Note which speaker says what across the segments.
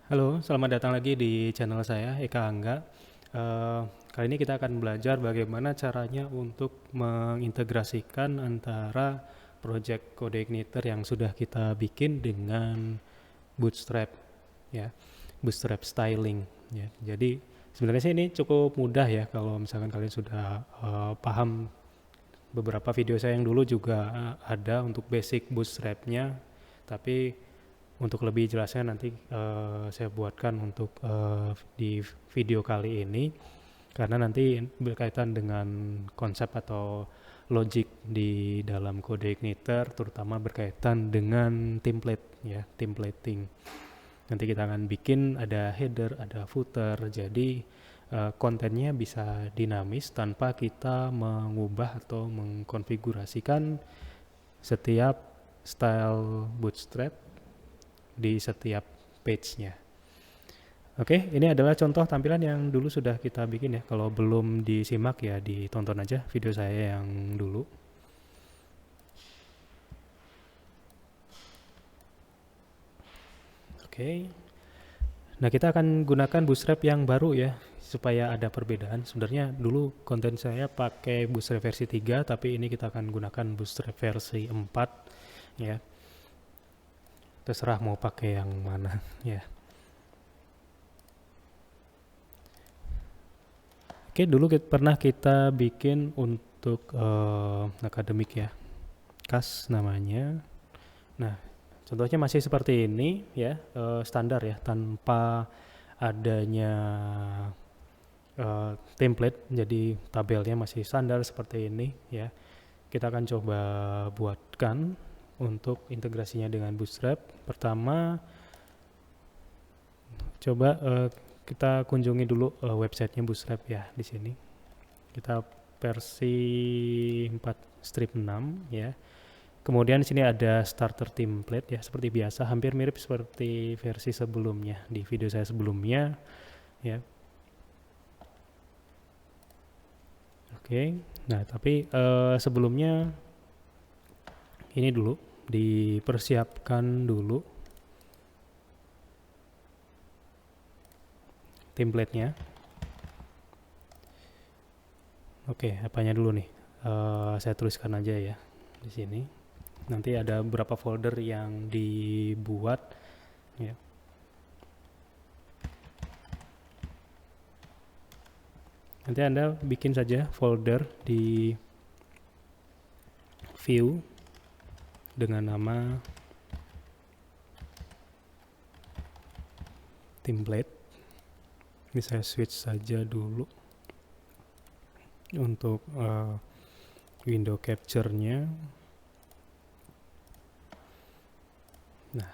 Speaker 1: Halo, selamat datang lagi di channel saya, Eka Angga. Kali ini kita akan belajar bagaimana caranya untuk mengintegrasikan antara project Codeigniter yang sudah kita bikin dengan Bootstrap, ya, Bootstrap styling. Ya. Jadi sebenarnya sih ini cukup mudah ya kalau misalkan kalian sudah paham. Beberapa video saya yang dulu juga ada untuk basic Bootstrap-nya, tapi untuk lebih jelasnya nanti saya buatkan untuk di video kali ini karena nanti berkaitan dengan konsep atau logic di dalam Codeigniter, terutama berkaitan dengan template ya, templating. Nanti kita akan bikin ada header, ada footer, jadi kontennya bisa dinamis tanpa kita mengubah atau mengkonfigurasikan setiap style bootstrap di setiap page-nya. Oke, ini adalah contoh tampilan yang dulu sudah kita bikin ya. Kalau belum disimak ya ditonton aja video saya yang dulu. Oke. Nah, kita akan gunakan Bootstrap yang baru ya supaya ada perbedaan. Sebenarnya dulu konten saya pakai Bootstrap versi 3, tapi ini kita akan gunakan Bootstrap versi 4 ya. Terserah mau pakai yang mana ya. Oke, dulu pernah kita bikin untuk akademik ya, KAS namanya. Nah, contohnya masih seperti ini ya, standar ya, tanpa adanya template, jadi tabelnya masih standar seperti ini ya. Kita akan coba buatkan untuk integrasinya dengan Bootstrap. Pertama, coba kita kunjungi dulu websitenya Bootstrap ya di sini. Kita versi 4.6 ya. Kemudian di sini ada starter template ya, seperti biasa, hampir mirip seperti versi sebelumnya di video saya sebelumnya ya. Oke. Nah, tapi sebelumnya ini dulu dipersiapkan dulu template-nya. Oke, apanya dulu nih? Saya tuliskan aja ya di sini. Nanti ada beberapa folder yang dibuat ya. Nanti Anda bikin saja folder di view dengan nama template. Ini saya switch saja dulu untuk window capture-nya. Nah,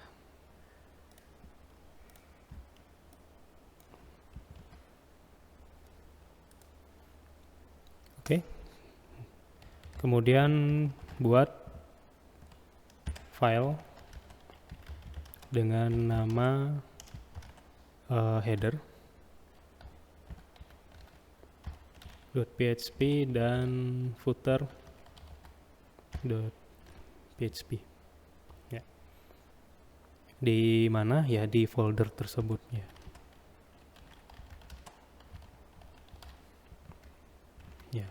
Speaker 1: oke. Kemudian buat file dengan nama header .php dan footer .php ya. Di mana ya, di folder tersebut ya. Ya.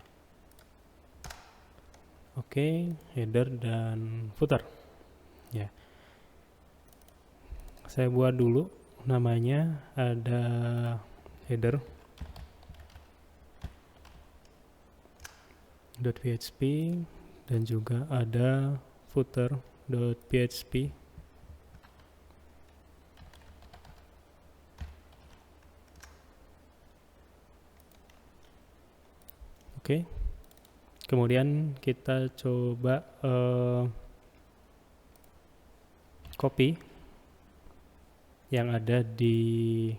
Speaker 1: Oke, header dan footer ya. Saya buat dulu namanya, ada header .php dan juga ada footer.php. Oke. Kemudian kita coba copy yang ada di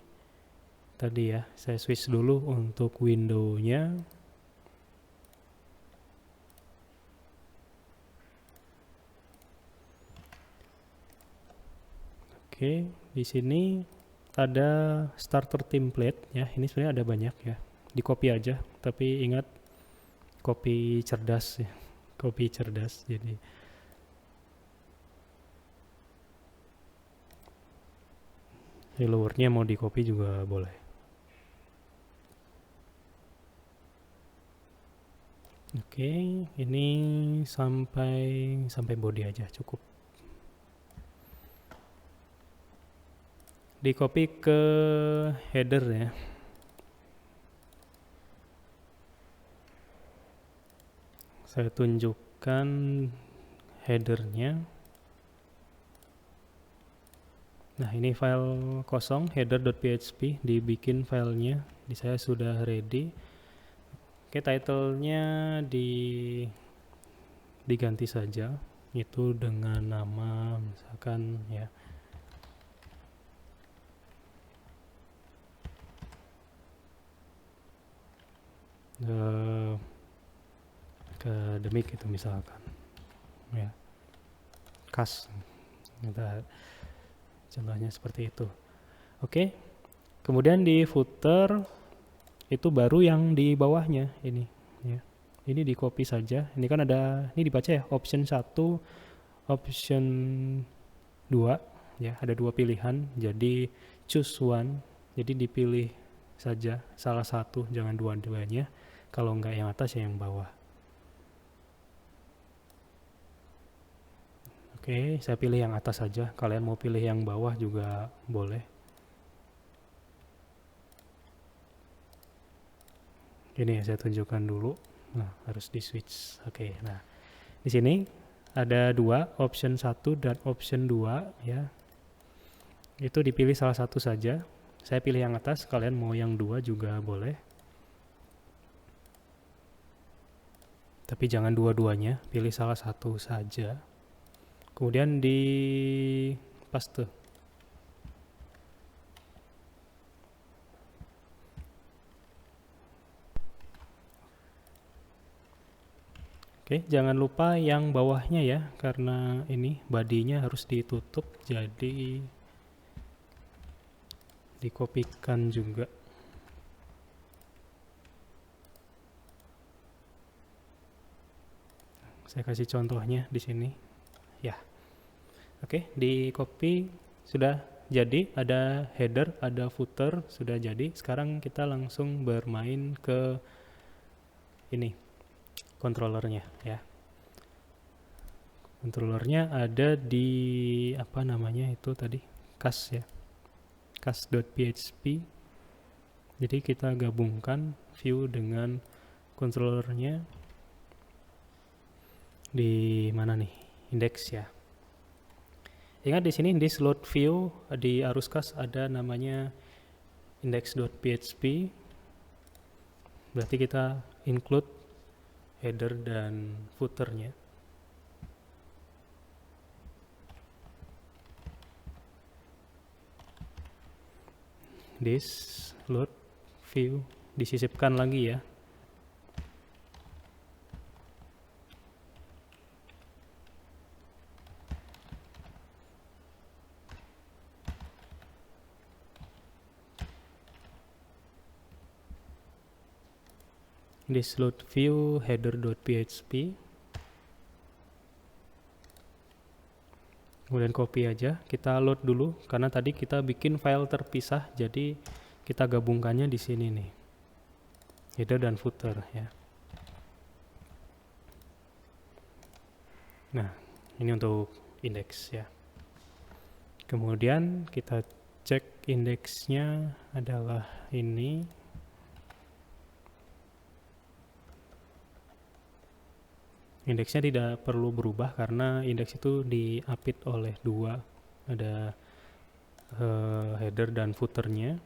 Speaker 1: tadi ya. Saya switch dulu untuk window-nya. Oke, di sini ada starter template ya. Ini sebenarnya ada banyak ya. Di copy aja, tapi ingat copy cerdas ya. Copy cerdas. Jadi Followernya mau di copy juga boleh. Oke, ini sampai body aja cukup. Di copy ke header ya. Saya tunjukkan headernya. Nah, ini file kosong header.php, dibikin filenya. Di saya sudah ready. Oke, title-nya diganti saja, itu dengan nama misalkan ya akademik itu misalkan ya, kas kita contohnya seperti itu. Oke, kemudian di footer itu baru yang di bawahnya ini ya, ini di copy saja. Ini kan ada, ini dibaca ya, option 1 option 2 ya, ada 2 pilihan, jadi choose one, jadi dipilih saja salah satu, jangan dua-duanya. Kalau enggak yang atas ya yang bawah. Oke, saya pilih yang atas saja. Kalian mau pilih yang bawah juga boleh. Ini ya saya tunjukkan dulu. Nah, harus di switch. Oke, nah di sini ada 2, option 1 dan option 2 ya. Itu dipilih salah satu saja. Saya pilih yang atas, kalian mau yang 2 juga boleh. Tapi jangan dua-duanya, pilih salah satu saja. Kemudian di paste. Oke, jangan lupa yang bawahnya ya, karena ini bodinya harus ditutup, jadi dikopikan juga. Saya kasih contohnya di sini. Ya. Oke, di copy sudah jadi, ada header, ada footer, sudah jadi. Sekarang kita langsung bermain ke ini, controllernya ya. Controllernya ada di apa namanya itu tadi, kas ya, kas.php. Jadi kita gabungkan view dengan controllernya. Di mana nih, index ya. Ingat di sini di load view di arus kas ada namanya index.php. Berarti kita include header dan footernya. This load view disisipkan lagi ya. This load view header.php, kemudian copy aja, kita load dulu karena tadi kita bikin file terpisah, jadi kita gabungkannya di sini nih, header dan footer ya. Nah, ini untuk indeks ya. Kemudian kita cek indeksnya adalah ini. Indeksnya tidak perlu berubah karena indeks itu diapit oleh 2, ada header dan footernya.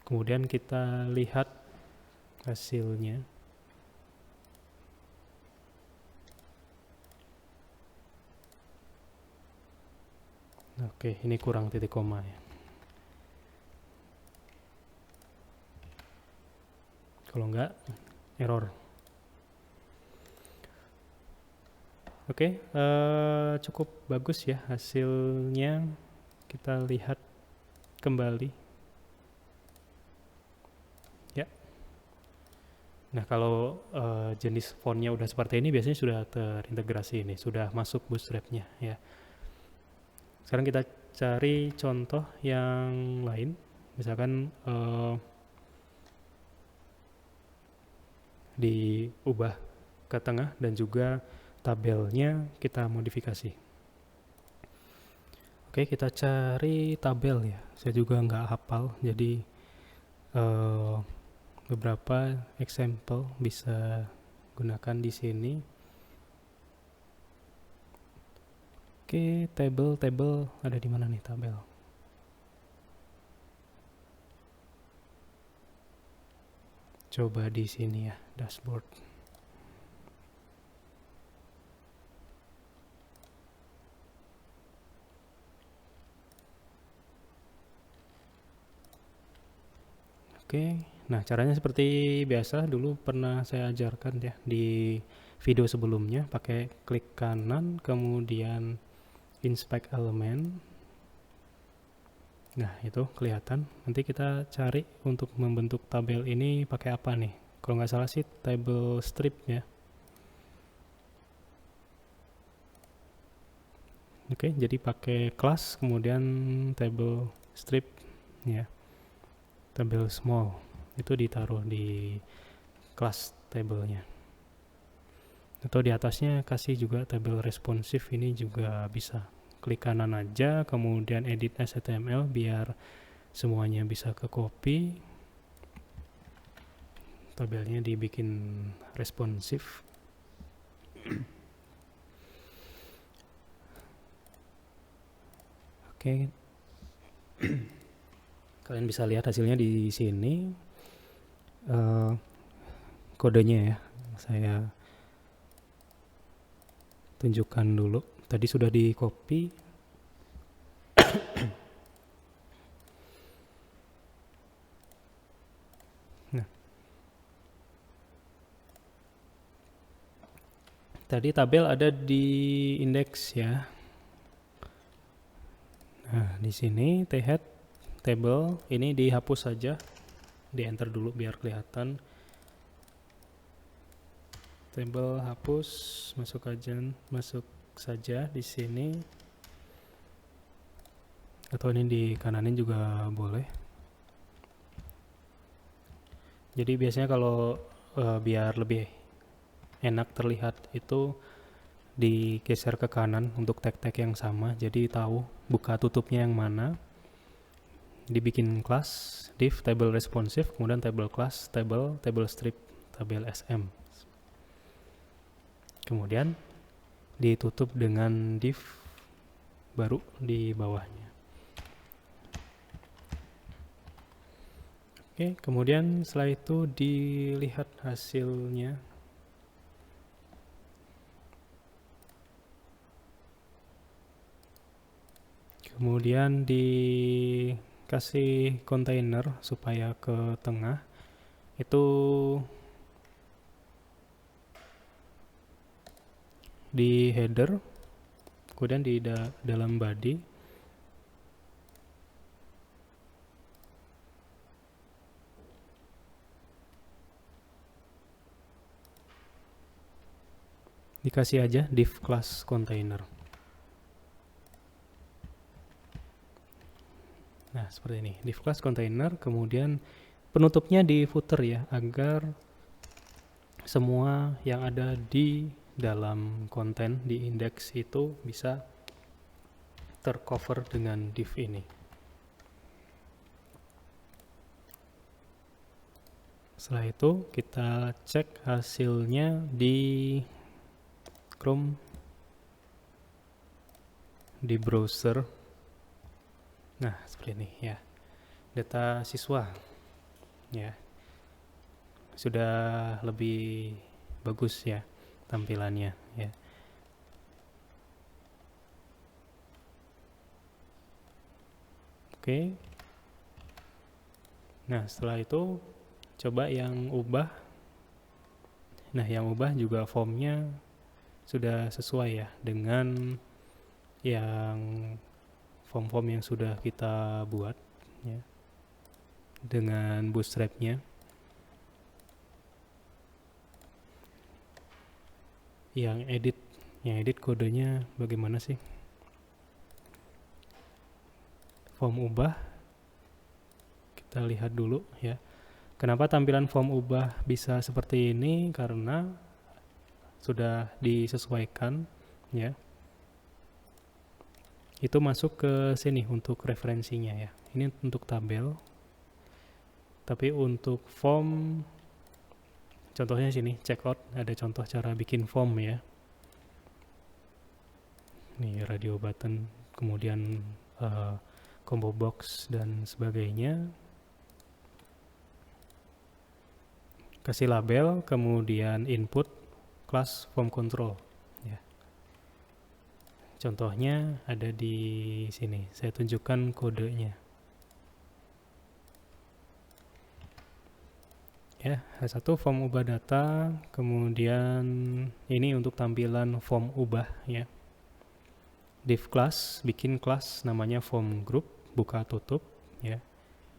Speaker 1: Kemudian kita lihat hasilnya. Oke, ini kurang titik koma ya. Kalau enggak, error. Oke, cukup bagus ya hasilnya. Kita lihat kembali. Ya. Nah, kalau jenis fontnya udah seperti ini, biasanya sudah terintegrasi ini, sudah masuk Bootstrap-nya ya. Sekarang kita cari contoh yang lain, misalkan diubah ke tengah dan juga tabelnya kita modifikasi. Oke, kita cari tabel ya. Saya juga nggak hafal, jadi beberapa example bisa gunakan di sini. Oke, table ada di mana nih tabel? Coba di sini ya, dashboard. Oke, nah caranya seperti biasa dulu pernah saya ajarkan ya di video sebelumnya, pakai klik kanan kemudian inspect element. Nah, itu kelihatan. Nanti kita cari untuk membentuk tabel ini pakai apa nih? Kalau nggak salah sih table strip ya. Oke, jadi pakai class kemudian table strip ya. Tabel small itu ditaruh di class tabelnya. Atau di atasnya kasih juga tabel responsif, ini juga bisa. Klik kanan aja kemudian edit HTML biar semuanya bisa ke copy. Tabelnya dibikin responsif. Oke. Kalian bisa lihat hasilnya di sini. Kodenya ya, saya tunjukkan dulu. Tadi sudah di copy. Nah, tadi tabel ada di indeks ya. Nah, di sini thead table ini dihapus saja, di enter dulu biar kelihatan. Table hapus, masuk saja di sini. Atau ini di kananin juga boleh. Jadi biasanya kalau biar lebih enak terlihat itu digeser ke kanan untuk tag-tag yang sama, jadi tahu buka tutupnya yang mana. Dibikin class div table responsive, kemudian table class table strip tabel sm, kemudian ditutup dengan div baru di bawahnya. Oke, kemudian setelah itu dilihat hasilnya. Kemudian dikasih kontainer supaya ke tengah. Itu di header, kemudian di dalam body. Dikasih aja div class container. Nah, seperti ini, div class container, kemudian penutupnya di footer ya, agar semua yang ada di dalam konten di indeks itu bisa tercover dengan div ini. Setelah itu kita cek hasilnya di Chrome, di browser. Nah, seperti ini ya, data siswa ya, sudah lebih bagus ya tampilannya ya. Oke. Nah, setelah itu coba yang ubah. Nah, yang ubah juga formnya sudah sesuai ya dengan yang form-form yang sudah kita buat ya, dengan bootstrapnya. Yang edit kodenya bagaimana sih? form ubah. Kita lihat dulu ya. Kenapa tampilan form ubah bisa seperti ini? Karena sudah disesuaikan ya. Itu masuk ke sini untuk referensinya ya. Ini untuk tabel. Tapi untuk form, contohnya sini checkout, ada contoh cara bikin form ya. Nih radio button, kemudian combo box dan sebagainya. Kasih label, kemudian input class form control ya. Contohnya ada di sini, saya tunjukkan kodenya ya. Satu form ubah data, kemudian ini untuk tampilan form ubah ya. Div class, bikin class namanya form group, buka tutup ya.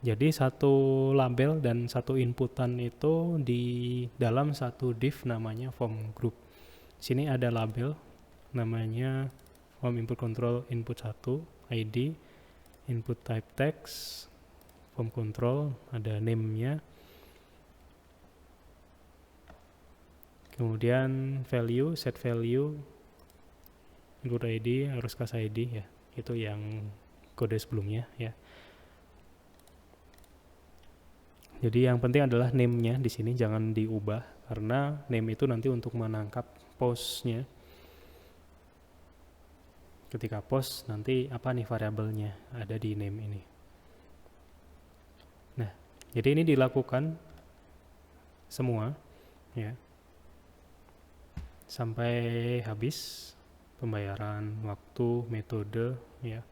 Speaker 1: Jadi satu label dan satu inputan itu di dalam satu div namanya form group. Sini ada label namanya form input control input 1 ID, input type text, form control, ada name-nya. Kemudian value, set value, input ID harus kasih ID ya. Itu yang kode sebelumnya ya. Jadi yang penting adalah name-nya di sini jangan diubah karena name itu nanti untuk menangkap post-nya. Ketika post nanti apa nih variabelnya ada di name ini. Nah, jadi ini dilakukan semua ya. Sampai habis pembayaran, waktu, metode ya.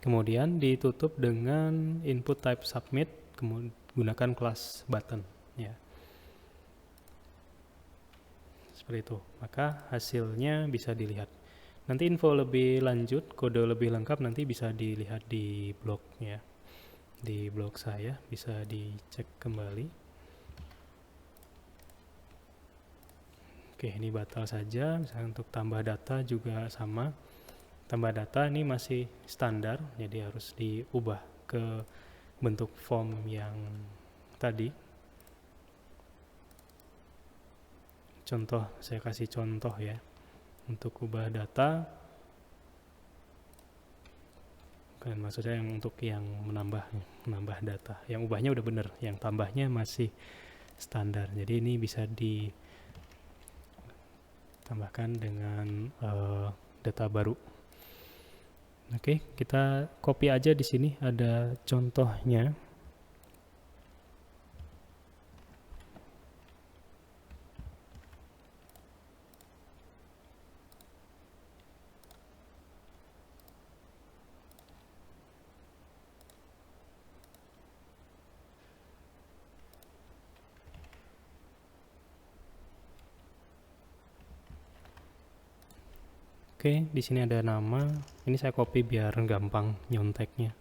Speaker 1: Kemudian ditutup dengan input type submit, kemudian gunakan kelas button ya. Seperti itu. Maka hasilnya bisa dilihat. Nanti info lebih lanjut, kode lebih lengkap nanti bisa dilihat di blog ya. Di blog saya bisa dicek kembali. Oke, ini batal saja. Misalnya untuk tambah data juga sama. Tambah data ini masih standar, jadi harus diubah ke bentuk form yang tadi. Contoh, saya kasih contoh ya. Untuk ubah data, kan maksudnya yang untuk yang menambah data. Yang ubahnya udah bener, yang tambahnya masih standar. Jadi ini bisa ditambahkan dengan data baru. Oke, kita copy aja di sini ada contohnya. Oke, di sini ada nama. Ini saya copy biar gampang nyonteknya.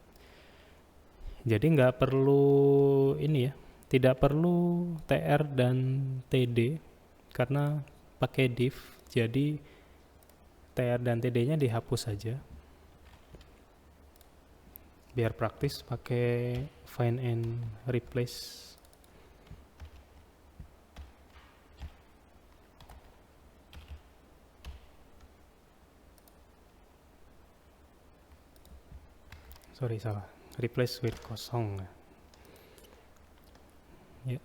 Speaker 1: Jadi nggak perlu ini ya, tidak perlu tr dan td karena pakai div. Jadi tr dan td-nya dihapus saja. Biar praktis pakai find and replace. Sorry, salah. Replace with kosong. Ya.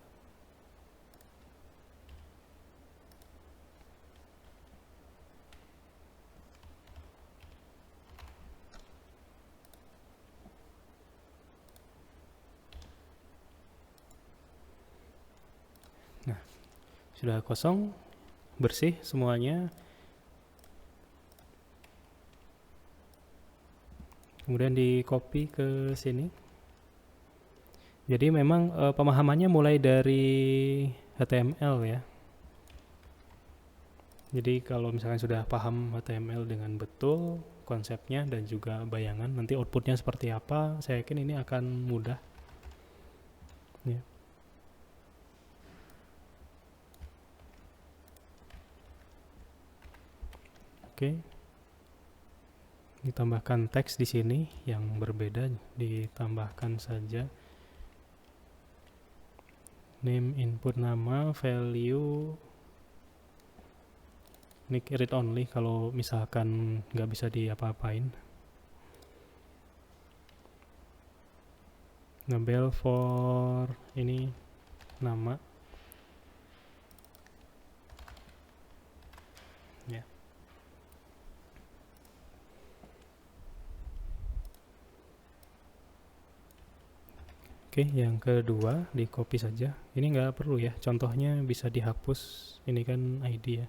Speaker 1: Nah, sudah kosong, bersih semuanya. Kemudian di copy ke sini. Jadi memang pemahamannya mulai dari HTML ya. Jadi kalau misalkan sudah paham HTML dengan betul, konsepnya dan juga bayangan. Nanti outputnya seperti apa, saya yakin ini akan mudah. Ya. Oke. Ditambahkan teks di sini yang berbeda, ditambahkan saja name, input nama, value. Ini read only kalau misalkan nggak bisa diapa-apain. Label for ini nama. Ya. Oke, yang kedua di copy saja. Ini nggak perlu ya, contohnya bisa dihapus. Ini kan ID ya.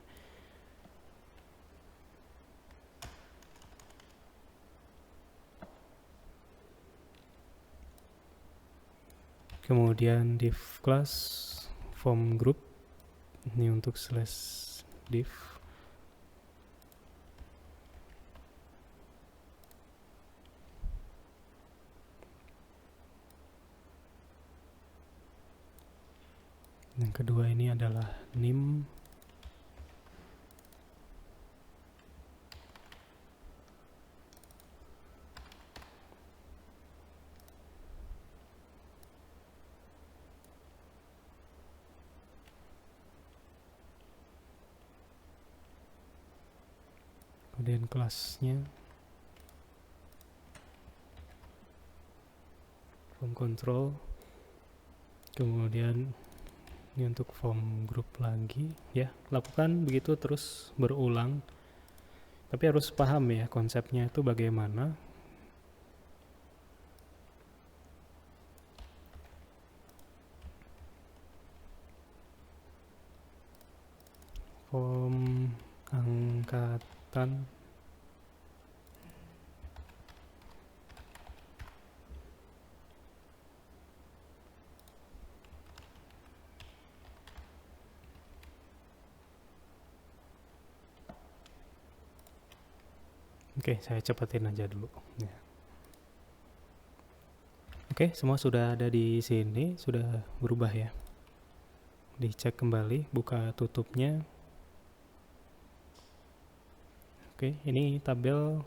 Speaker 1: Kemudian div class form group, ini untuk slash div. Yang kedua ini adalah nim. Kemudian kelasnya form control. Kemudian ini untuk form group lagi ya. Lakukan begitu terus berulang. Tapi harus paham ya konsepnya itu bagaimana. Form angkatan. Oke, saya cepatin aja dulu. Ya. Oke, semua sudah ada di sini, sudah berubah ya. Dicek kembali, buka tutupnya. Oke, ini tabel.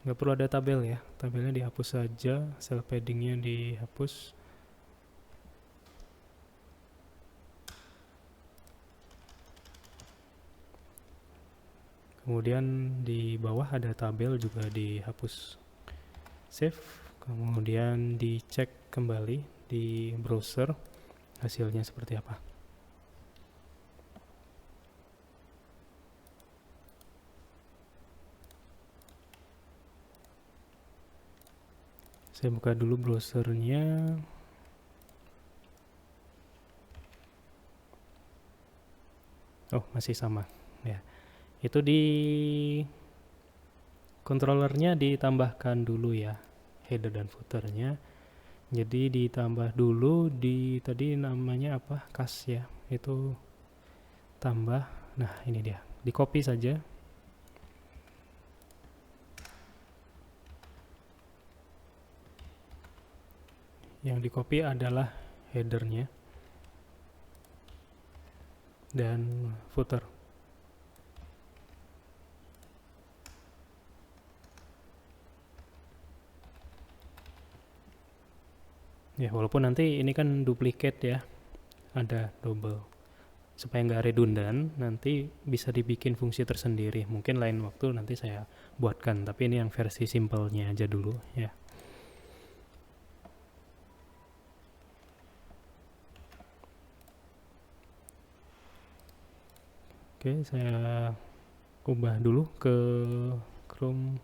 Speaker 1: Nggak perlu ada tabel ya, tabelnya dihapus saja, cell paddingnya dihapus. Kemudian di bawah ada tabel juga dihapus. Save, kemudian dicek kembali di browser hasilnya seperti apa. Saya buka dulu browsernya. Oh, masih sama ya. Itu di controllernya ditambahkan dulu ya header dan footernya. Jadi ditambah dulu di tadi namanya apa, kas ya, itu tambah. Nah ini dia, di copy saja. Yang di copy adalah headernya dan footer. Ya, walaupun nanti ini kan duplikat ya, ada double. Supaya nggak redundan, nanti bisa dibikin fungsi tersendiri. Mungkin lain waktu nanti saya buatkan, tapi ini yang versi simpelnya aja dulu ya. Oke, saya ubah dulu ke Chrome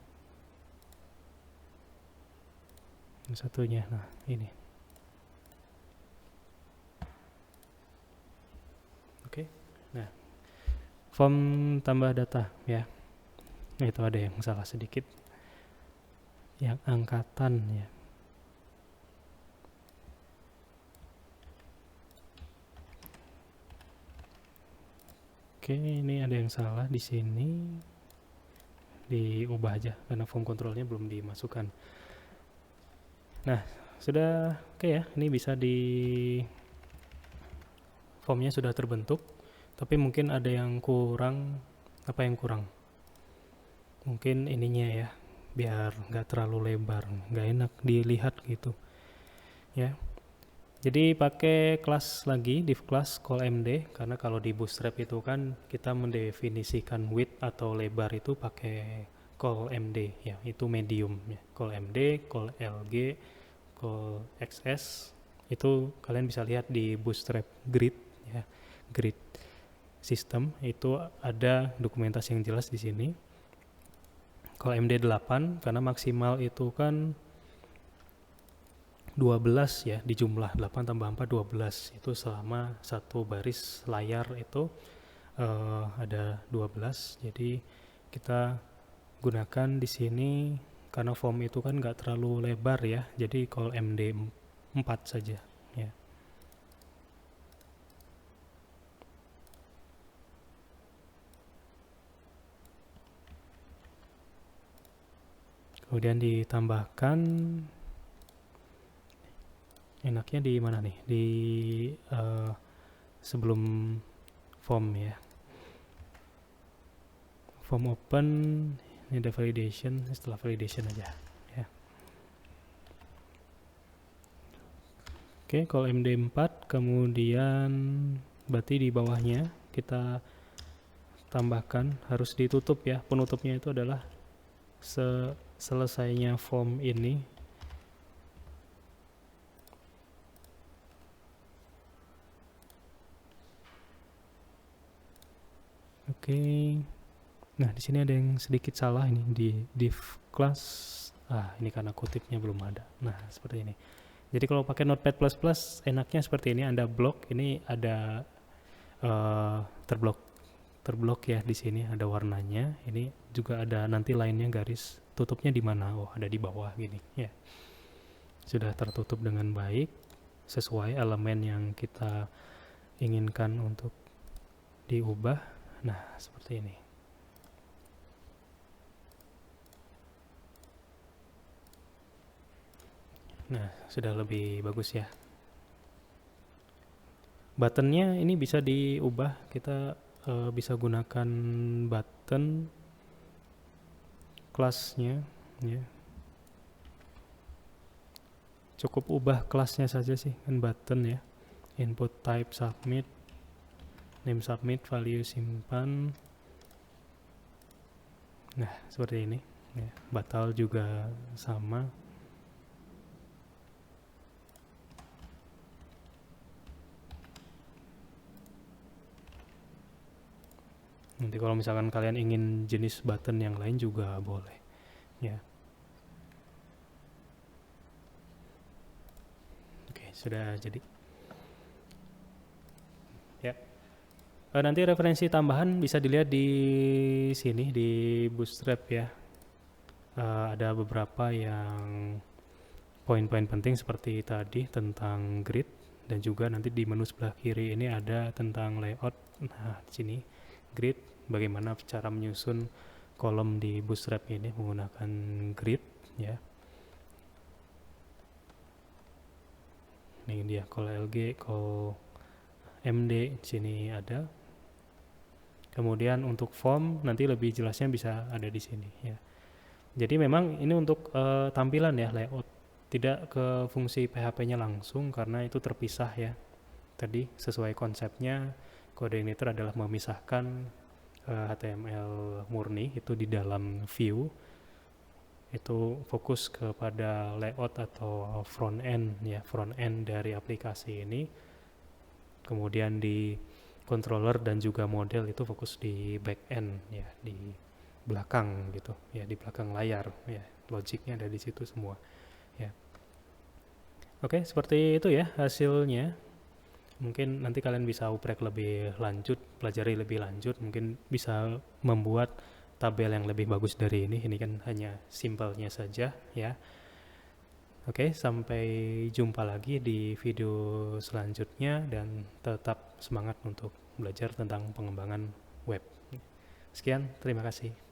Speaker 1: yang satunya. Nah, ini. Oke. Nah, form tambah data ya. Nah, itu ada yang salah sedikit. Yang angkatan ya. Oke, ini ada yang salah di sini. diubah aja karena form controlnya belum dimasukkan. Nah, sudah oke ya, ini bisa di formnya sudah terbentuk, tapi mungkin ada yang kurang. Apa yang kurang? Mungkin ininya ya, biar nggak terlalu lebar, nggak enak dilihat gitu ya. Jadi pakai kelas lagi, div class call md, karena kalau di Bootstrap itu kan kita mendefinisikan width atau lebar itu pakai call md ya, itu medium ya. Call md, call lg, call xs itu kalian bisa lihat di Bootstrap grid ya, grid system itu ada dokumentasi yang jelas di sini. Call md 8 karena maksimal itu kan 12 ya, di jumlah 8 tambah 4 12 itu selama satu baris layar itu ada 12. Jadi kita gunakan di sini karena form itu kan nggak terlalu lebar ya, jadi call md 4 saja ya. Kemudian ditambahkan, enaknya di mana nih, di sebelum form ya, form open ini ada validation, setelah validation aja ya. Oke, call md 4, kemudian berarti di bawahnya kita tambahkan harus ditutup ya, penutupnya itu adalah selesainya form ini. Oke. Nah, di sini ada yang sedikit salah ini di div class. Ini karena kutipnya belum ada. Nah, seperti ini. Jadi kalau pakai Notepad++ enaknya seperti ini, Anda blok, ini ada terblok ya di sini, ada warnanya. Ini juga ada nanti lainnya garis tutupnya di mana? Oh, ada di bawah gini ya. Sudah tertutup dengan baik sesuai elemen yang kita inginkan untuk diubah. Nah, seperti ini. Nah, sudah lebih bagus ya. Buttonnya ini bisa diubah, kita bisa gunakan button kelasnya ya. Cukup ubah kelasnya saja sih kan, button ya. Input type submit, name submit, value simpan. Nah, seperti ini ya. Batal juga sama. Nanti kalau misalkan kalian ingin jenis button yang lain juga boleh ya. Oke, sudah jadi ya. Nanti referensi tambahan bisa dilihat di sini di Bootstrap ya. Ada beberapa yang poin-poin penting seperti tadi tentang grid, dan juga nanti di menu sebelah kiri ini ada tentang layout. Nah, di sini grid, bagaimana cara menyusun kolom di Bootstrap ini menggunakan grid ya. Ini dia call lg, call md di sini ada. Kemudian untuk form nanti lebih jelasnya bisa ada di sini ya. Jadi memang ini untuk tampilan ya, layout, tidak ke fungsi PHP-nya langsung karena itu terpisah ya. Tadi sesuai konsepnya coordinator adalah memisahkan HTML murni itu di dalam view, itu fokus kepada layout atau front end ya, front end dari aplikasi ini. Kemudian di controller dan juga model itu fokus di back end ya, di belakang gitu ya, di belakang layar ya, logiknya ada di situ semua ya. Oke, seperti itu ya hasilnya. Mungkin nanti kalian bisa uprek lebih lanjut, pelajari lebih lanjut, mungkin bisa membuat tabel yang lebih bagus dari ini kan hanya simpelnya saja ya. Oke, sampai jumpa lagi di video selanjutnya dan tetap semangat untuk belajar tentang pengembangan web. Sekian, terima kasih.